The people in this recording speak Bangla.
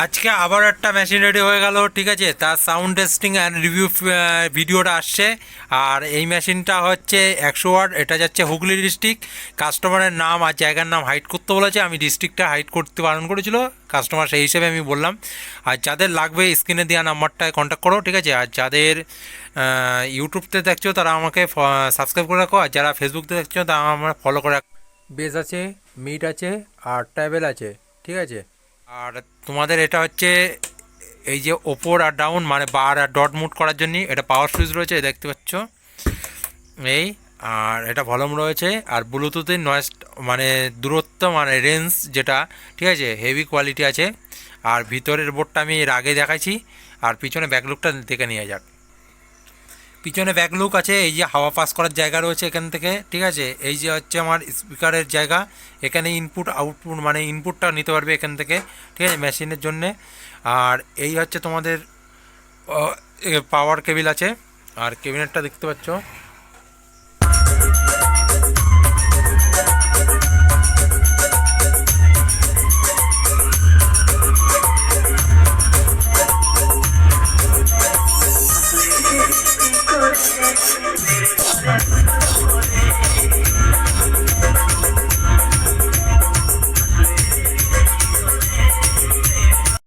আজকে আবার একটা মেশিন রেডি হয়ে গেল, ঠিক আছে। তার সাউন্ড টেস্টিং অ্যান্ড রিভিউ ভিডিওটা আসছে। আর এই মেশিনটা হচ্ছে 100 ওয়াট, এটা যাচ্ছে হুগলি ডিস্ট্রিক্ট। কাস্টমারের নাম আর জায়গার নাম হাইড করতে বলেছে, আমি ডিস্ট্রিক্টটা হাইড করতে বারণ করেছিল কাস্টমার, সেই হিসেবে আমি বললাম। আর যাদের লাগবে স্ক্রিনে দেওয়া নাম্বারটায় কন্ট্যাক্ট করো, ঠিক আছে। আর যাদের ইউটিউবতে দেখছো তারা আমাকে সাবস্ক্রাইব করে রাখো, আর যারা ফেসবুকতে দেখছো তারা আমার ফলো করে রাখো। বেস আছে, মিট আছে, আর ট্যাবেল আছে, ঠিক আছে। আর তোমাদের এটা হচ্ছে এই যে ওপর আর ডাউন মানে বার আর ডট মুড করার জন্য এটা পাওয়ার সুইচ রয়েছে, দেখতে পাচ্ছ এই। আর এটা ভলিউম রয়েছে, আর ব্লুটুথের নয়েজ মানে দূরত্ব মানে রেঞ্জ যেটা, ঠিক আছে, হেভি কোয়ালিটি আছে। আর ভিতরের বোর্ডটা আমি এর আগে দেখাইছি। আর পিছনে ব্যাকলুকটা দেখে নিয়ে যাক। পিছনে ব্যাকলুক আছে, এই যে হাওয়া পাস করার জায়গা রয়েছে এখান থেকে, ঠিক আছে। এই যে হচ্ছে আমার স্পিকারের জায়গা, এখানে ইনপুট আউটপুট মানে ইনপুটটা নিতে পারবে এখান থেকে, ঠিক আছে, মেশিনের জন্যে। আর এই হচ্ছে তোমাদের পাওয়ার কেবিল আছে। আর ক্যাবিনেটটা দেখতে পাচ্ছ।